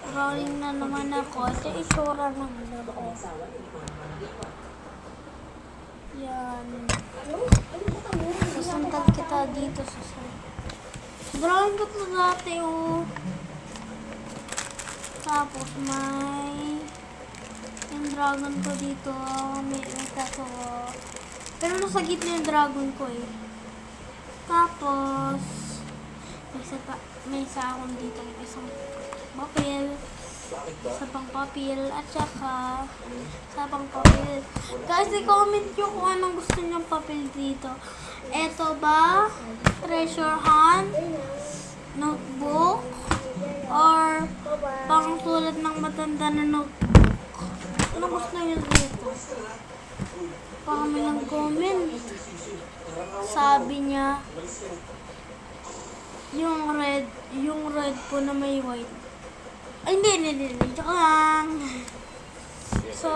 Drawing na naman ako. Ito itsura ng laro. Yan. Sasantag kita dito sa drawing ko to dati, oh. Tapos may yung dragon ko dito. May tato. Pero nasa gitna yung dragon ko, eh. Tapos may isa akong dito isang papel, isa pang papel, at saka isa pang papel. Guys, i-comment nyo kung anong gusto nyong papel dito. Eto ba treasure hunt, notebook, or pang sulat ng matanda na notebook? Anong gusto nyo dito? Kami nag-comment. Sabi niya yung red po na may white. Ay, hindi. Tsaka lang. So,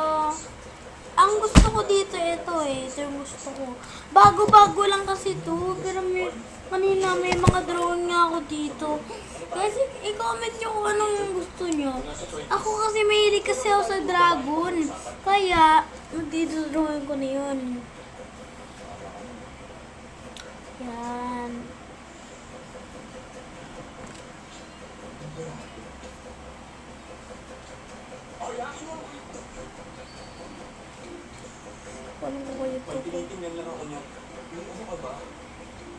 ang gusto ko dito, ito yung gusto ko. Bago-bago lang kasi to. Pero kanina may mga drawing nga ako dito. Guys, i-comment nyo kung anong gusto nyo. Ako kasi mahilig kasi ako sa dragon. Kaya, magdidrawing ko na yun. Yan. Paano ko kayo ito? Pag tinitingnan lang ako niya, yung ano ka ba?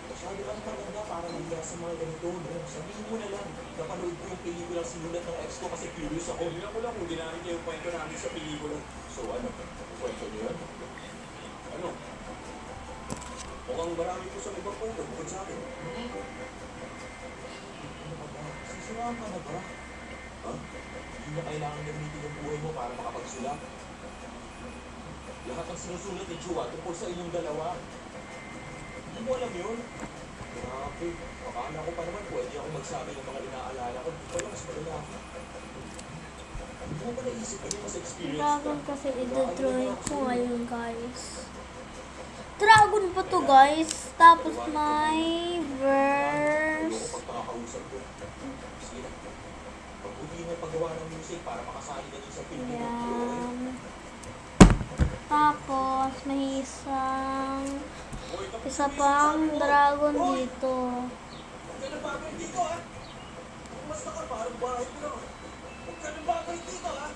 Masyado lang maganda para magda sa mga ganito, no? Sabihin mo na lang, napanood ko yung pelikula sinulat ng ex ko kasi curious ako. Hindi ko lang kung ginamit niya yung kwento namin sa pelikula. So ano, kwento niyo yun? Ano? Mukhang marami ko sa ibang kwento bukod sa akin. Ano ka ba? Sisiraan ka na ba? Ha? Hindi na kailangan gamitin yung buhay mo para makapagsulat. Lahat ng sinusulat ni Chua tungkol sa inyong dalawa. Hindi mo alam yun? Grabe. Akala ko pa naman pwede ako magsabi ng mga inaalala ko. Hindi ko lang mas malala. Hindi mo ba naisip ko yung mas experience Dragon kasi ito-drawing ko ngayon, guys. Dragon pa to, guys. Tapos may verse. Ayoko pagkakausap ko. Sige na. Pagbuti na paggawa ng music para makasali ka dun sa Filipino. Yan. Tapos may isa pang dragon dito. Huwag ka na bagay dito, ha? Basta ka, parang bahay ko lang. Huwag ka na bagay dito, ha?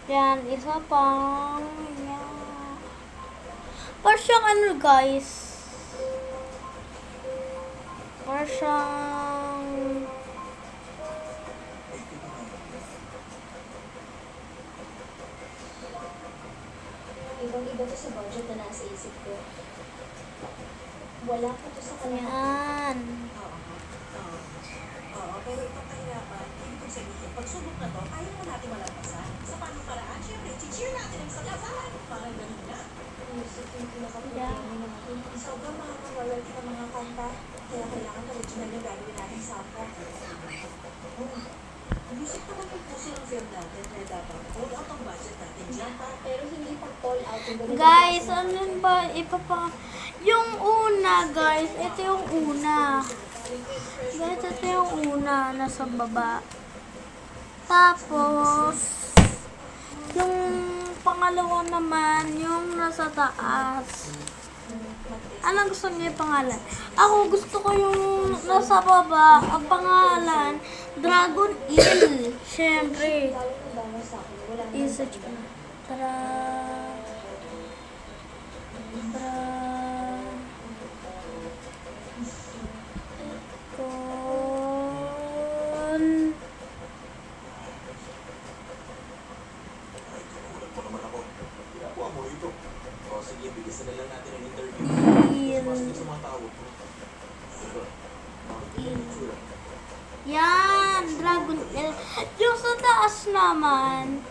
Yan, isa pang yan. Parang siyang ano, guys. Parang siyang ibang-iba to sa budget na nasa isip ko. Wala pa to sa kanya. yan. Oo, pero itong kahirapan, ibig sabihin, pagsubok na to, ayaw mo natin malampasan. Sa paano paraan, syempre, cheer natin ang salasahan. Parang ganun na. Music yung pinaka-problema natin. Sobrang mga royalty ng mga kanta, kaya kailangan original yung gagawin natin sa ako. Music naman yung puso ng film natin, kaya dapat all out ang budget natin dyan. Pero hindi pa all out yung ganito. Guys, ano ba? Yung una, guys. Ito yung una. Guys, ito yung una. Nasa baba. Tapos, yung pangalawa naman, yung nasa taas. Anong gusto niyo yung pangalan? Ako gusto ko yung nasa baba. Ang pangalan, Dragon Eel. Siyempre. I-search ko na. Tara. Nagulat mo naman ako. Ginagawa mo ito. O sige, bigisan na lang natin ang interview. Mas sa mga tao. Yan, Dragon Eel. Yung sa taas naman,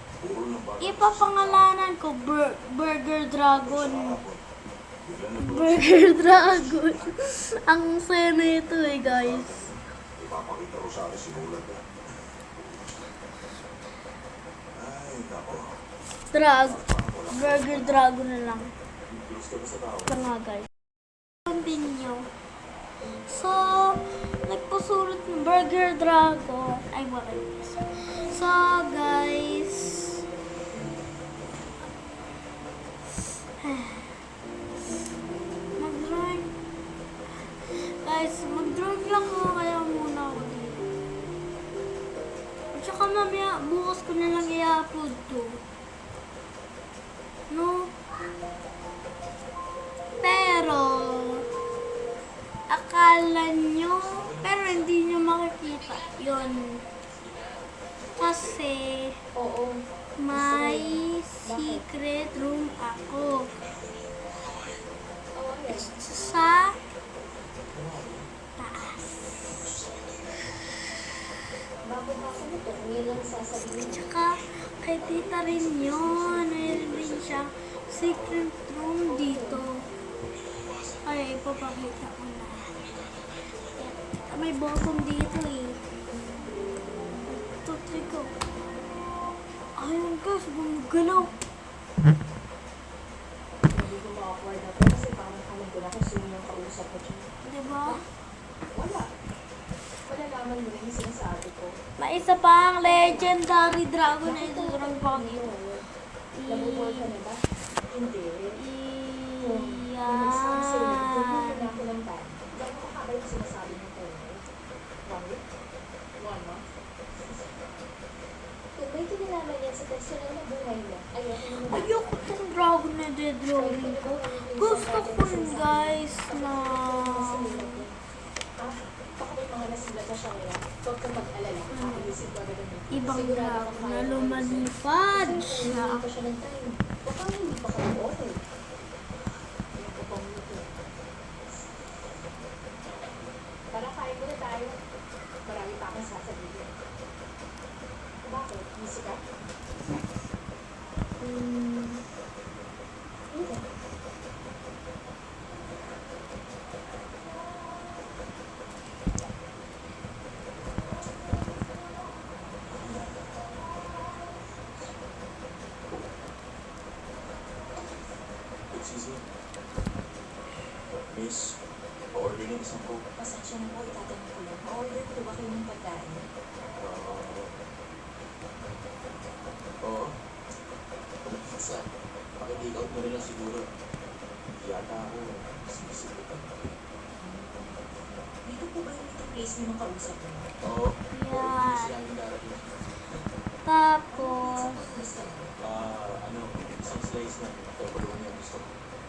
ipapangalanan ko Burger Dragon. Burger Dragon. Ang saya na ito guys. Ipapakita ko sa akin sinulat na. Ay, nako. Burger Dragon na lang. Close ka ba sa tao? Ito nga guys. Continue. So, Burger Dragon. Ay, wala. So, guys. Mag-drawing. Guys, mag-drawing lang ako. Kaya muna ako dito. At saka mamaya, bukas ko na lang i-upload to. No? Pero, akala nyo, pero hindi nyo makikita yun. Kasi, Oo. may secret room ako. Oo, yan. Sa taas. Bago pa ako nito, ngayon lang sasabihin. Tsaka, kay tita rin yun. Mayroon din siya secret room dito. Ay, ipapakita ko na. May bottom dito eh. Tutri ko. Ayun guys, gumagalaw. Hindi ko ma-awkward na to kasi parang alam ko na kung sino yung kausap ko dyan. Diba? Wala. Malalaman mo rin yung sinasabi ko. May isa pang legendary dragon na isurang Ano pangit. yun? Nabubuhay ka na ba? Hindi. Iyan. Nagpupunta na ako ng bag. Gano'n ka kaba yung sinasabi mo ko? 1 week? 1 month? Kung may kinalaman yan sa personal na buhay mo, ayoko naman. Ayoko tong dragon na drawing ko. Gusto ko rin guys na Baka may mga nasulat na siya ngayon. Huwag kang mag-alala. Ayusin ko agad ang meeting. ibang Sigurado dragon kang na kaya mo. lumalipad Hindi siya. pa siya ng time. Baka hindi pa ka okay. Ayun ko pang meeting. Tara, kain muna tayo. Marami pa akong sasabihin. Bakit? Busy ka? Hindi. Excuse me. Miss, pa-order ng isang coke. Pasensya na po, itatanong ko lang. Ma-order po ba kayo ng pagkain? Oo. Kung pizza, paki-take out mo rin lang siguro. Yata ako, sisipat. Dito po ba yung meeting place niyo ng kausap mo? Oo. Yan. Kasi ang darating. Tapos, Gusto mo? Isang slice na pepperoni ang gusto ko.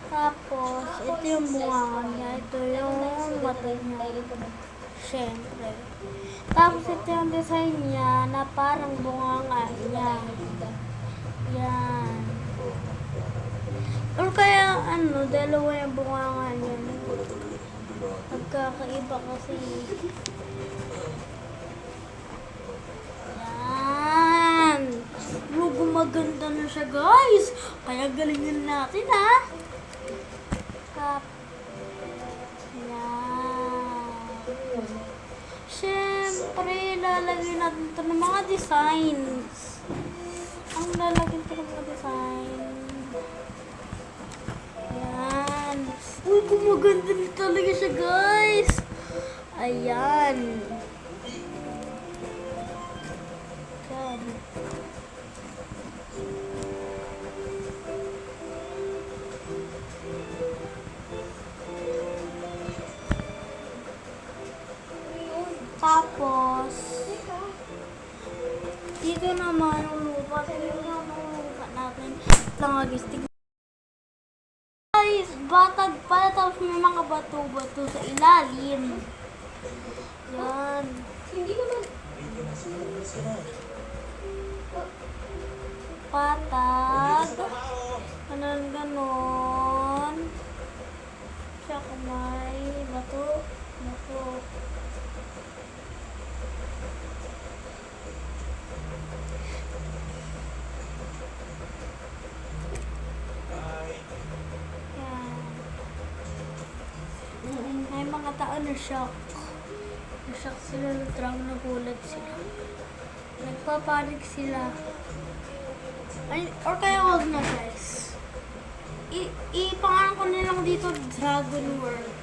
tapos, ito yung bunga niya. Ito yung mata niya. Dahil ko na. Siyempre. Tapos, ito yung design niya na parang bunganga niya. Yan. Or kaya, dalawa yung bunganga niya. Wala talaga ng dula. Nagkakaiba kasi. Yan. Gumaganda na siya, guys. Kaya galingin natin, ha? Tap. Yan. Siyempre, lalagyan natin ito ng mga designs. Ang lalagyan ito ng mga design. Yan. Uy, gumaganda na talaga siya, guys. Ayan. Yan. Tapos, dito naman ang lupa. Tingnan nyo ang lupa natin. Lang guys, batag pala tapos may mga bato-bato sa ilalim. Yan. Hindi naman. Patag. Ganon. Tsaka may bato. Bato. Yan. May mga tao na shock. Na-shock sila, nagulat sila. Nagpapanik sila. Ay, or kaya wag na guys. Ipangalan ko nilang dito Dragon World.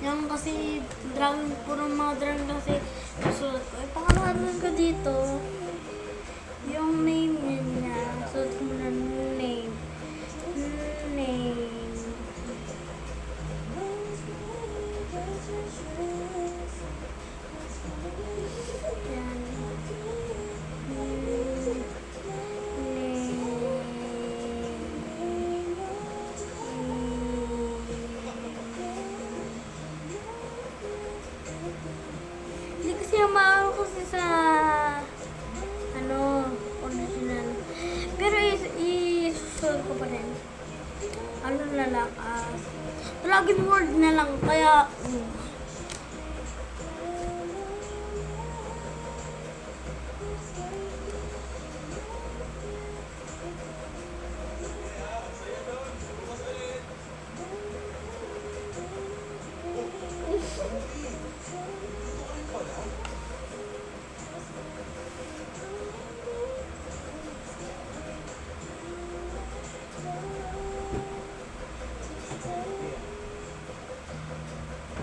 Yung kasi dragon, puro mga dragon kasi nasulat ko. Eh, pangalaman ko dito, yung name niya. Sulat ko muna name. Name. Yan. Hindi kasi yung maaro kasi sa ano, original. Pero isusunod ko pa rin. Ano na lang, Dragon World na lang. Kaya,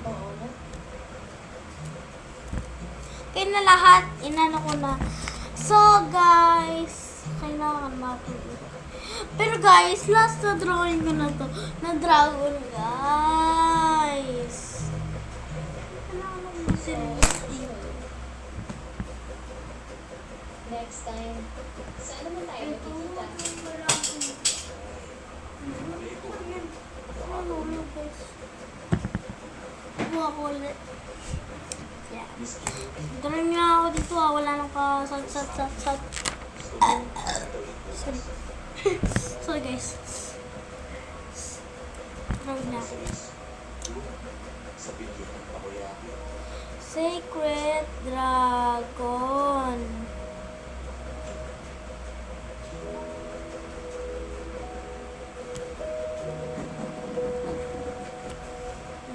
Oo. kaya na lahat, inano ko na. So, guys, kailangan matuloy. Pero guys, last na drawing ko na to, na dragon, guys. Kailangan ko ma-serious dito. Next time, saan naman tayo magkikita? Ano, guys. Buha ko ulit. Yeah. Miss Kitty, Drawing nga ako dito, wala nang sat. Sorry. Sorry, guys. Drawing na ako. sa video ng takoyaki. Sacred Dragon.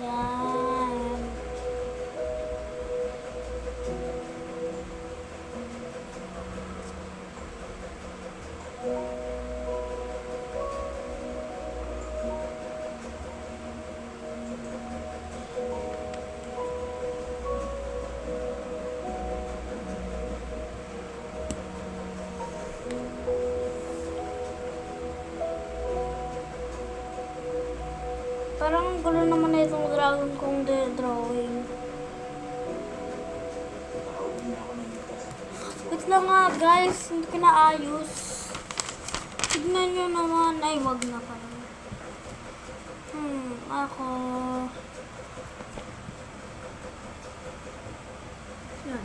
Yan. Parang ang gulo naman na itong dragon kong drawing. Nakauwi na ako ng ligtas. Wait lang nga guys, hindi ko naayos. Tignan nyo naman. Ay, wag na pala. Ako. Yan.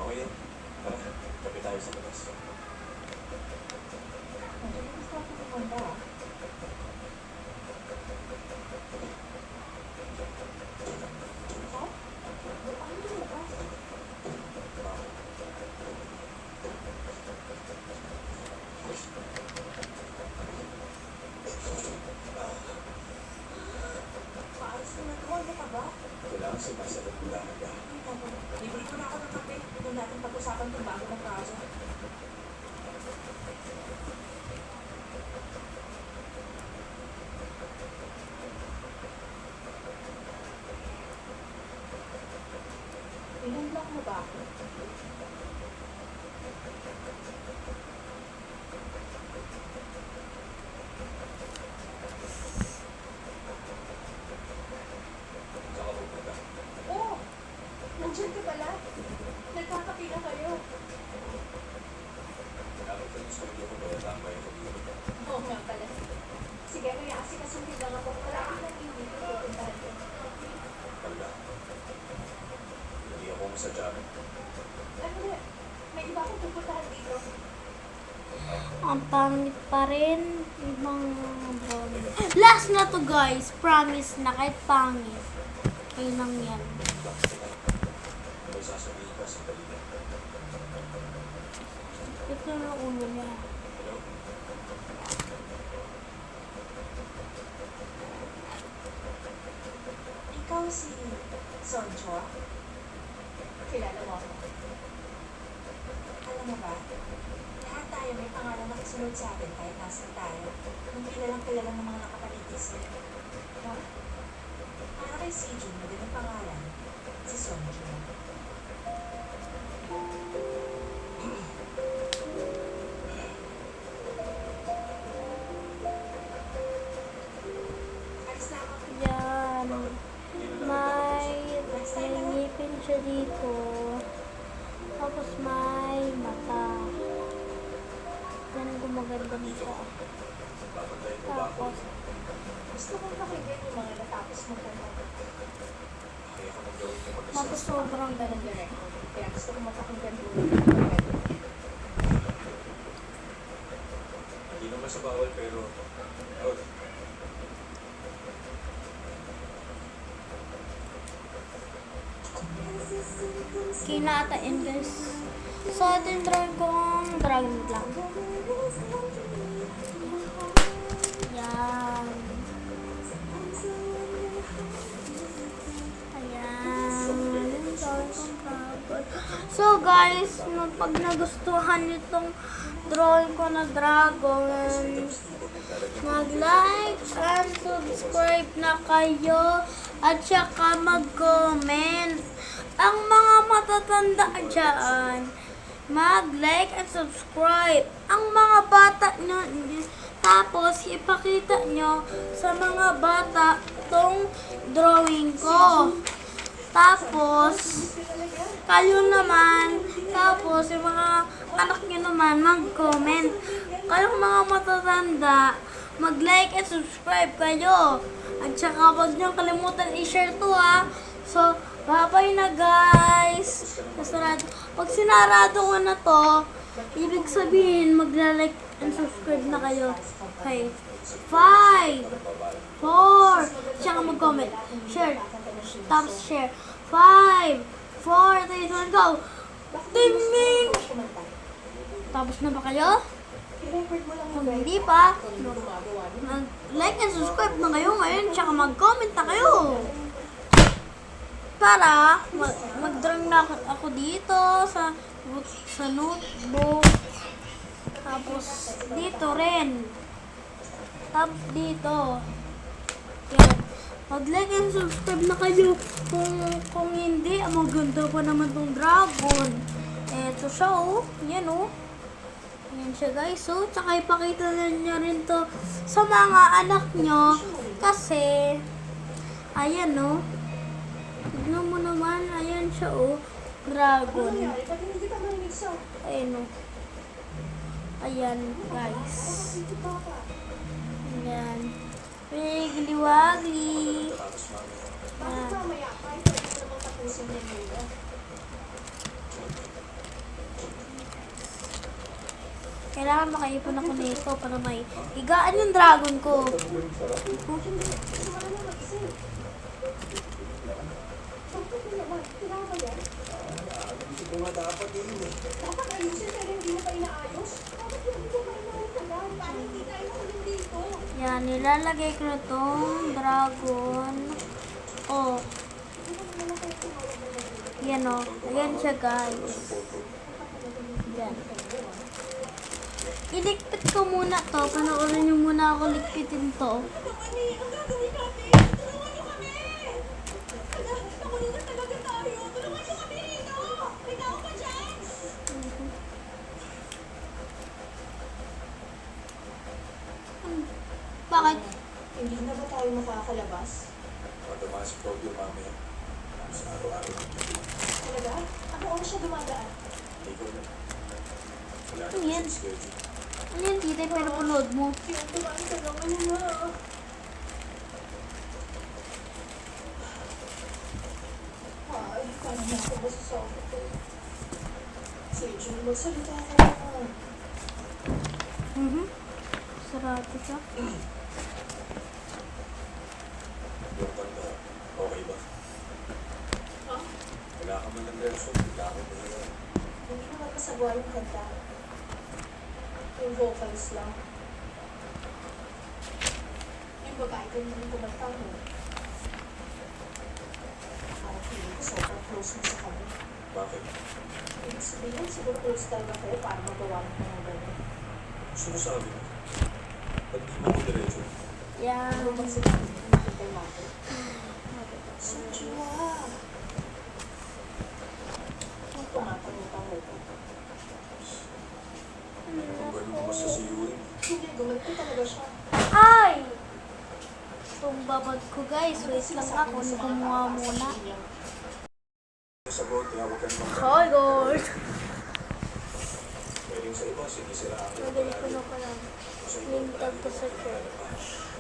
Okay, tara, kape tayo sa labas. Ano gusto ko pumunta? Paayos mo na to. Ano ka ba? Kailangan sumasagot ko lang ka. Libre ko na ako ng kape. Huwag natin pag-usapan itong bago ng kaso. Pinunlock mo ba ako? Saan ka pupunta? Oh! Nandiyan ka pala. Nagkakapi na kayo. Dapat ka gusto ko ba tambay ko dito? Oo nga pala. Sige, may asikasuhin lang ako. Marami lang hindi ko pupuntahan ko. mo sa dyan. Ano na? May iba akong pupuntahan dito. Ang pangit pa rin. Ibang drawing. Last na to guys. Promise na kahit pangit. Kayo lang yan. May sasabihin ka sa talina. Ito na ulo niya. Hello? Ikaw si Sonjo? Kilala mo ako. Alam mo ba, lahat tayo may pangalan na kasunod sa atin kahit nasan tayo. Nung kilalang kilala ng mga nakapaligid sa'yo. No? Para kay si Jun na din ang pangalan, si Sonjo. Alis na ako. Yan. May ngipin siya dito. Tapos may mata. Yan ang gumaganda nito. Papantayin mo ba ako? Tapos, Gusto kong pakinggan yung mga natapos mong kanta. Kaya ka mong gawin yung mag-isa. tapos sobrang Ganun ganda. direct. Kaya gusto kong mapakinggan mo. Hindi naman sa bawal pero... Oh, Kinatain guys. So, ito yung drawing kong dragon lang. Yan. Ayan. Yung drawing kong dragon. So guys, pag nagustuhan nyo itong drawing ko na dragon, mag-like and subscribe na kayo at saka mag-comment. Ang mga matatanda dyan, mag-like and subscribe. Ang mga bata nyo, tapos ipakita nyo sa mga bata tong drawing ko. Tapos, kayo naman, tapos yung mga anak nyo naman, mag-comment. Kayong mga matatanda, mag-like and subscribe kayo. At saka huwag nyo kalimutan i-share to ha. So, bye-bye na guys. Pag sinarado ko na to, ibig sabihin magla-like and subscribe na kayo. Okay. 5, 4, tsaka mag-comment. Share. Tapos share. 5, 4, 3, 2, 1, go! Timing! Tapos na ba kayo? I-record mo lang Kung yung hindi pa, kung ano gumagawa niyo. mag-like and subscribe na kayo ngayon, tsaka mag-comment na kayo. Para mag-drawing na ako dito sa notebook. Tapos dito rin. Tapos dito. Yan. Mag-like and subscribe na kayo. Kung hindi, maganda pa naman tong dragon. Eto siya oh. Yan oh. Yan siya guys. So, tsaka ipakita na nyo rin to sa mga anak nyo. Kasi, ayan oh. Tignan mo naman. Ayan siya oh. Dragon. Nangyari, ba't hindi ka marinig sa... Ayan oh. Ayan guys. Dito ka pa. Ayan. Wiggly-waggly. tapos mami. Bakit mamaya kahit pwede mo namang tapusin yan muna? Kailangan makaipon ako nito para may higaan yung dragon ko. Gusto mo na mag-isip. Bakit mo naman? Kailangan ba yan? Hindi ko nga dapat yun eh. Dapat ayusin pero hindi mo pa inaayos. Bakit hindi mo pa inaayos? Paano hindi tayo makulit dito? Yan, nilalagay ko na tong dragon. Oh. Yan oh. Ayan siya guys. Yan. Ilikpit ko muna to. Panoorin nyo muna ako likpitin to. Mami, ang gagawin natin? Tulungan niyo kami! Nakulit na talaga tayo! Tulungan niyo kami rito! May tao ka dyan! Bakit? Hindi na ba tayo makakalabas? Matamaan si Claudio mami. Sa araw-araw. Talaga? Ano oras siya dumadaan? Hindi ko na. Wala Ano na yan? sa schedule. Ano yan, tita? Pero panood mo. Yung dumaan ka naman na. Ay, Parang na ako masasakit eh. Sejun, magsalita ka na. Sarado siya. Yung kanta, okay ba? Ha? Wala ka man ng version, wala ka man ng Hindi naman kasagawa yung kanta. Yung vocals lang. Yung babae ko yung kumanta mo. Parang feeling ko sobrang close mo sa kanya. Bakit? Ibig sabihin, siguro close talaga kayo para magawa mo ng gano'n. Gusto mo sabi mo? Ba't di mo ko diretso? Yan. Ano bang sinabi mo? Nakita natin. Sejun, Ang tumatango-tango ko. Ang ganun ko masasiyuin. Hindi, gumanti talaga siya. Ay! Itong babag ko guys. Wait lang ako. Kumuha muna. Sagot, kaya huwag ka naman Hi guys! pwedeng sa iba, sige sila ako. Madali ko na pala. Sa iba, Yung tag ko sa church.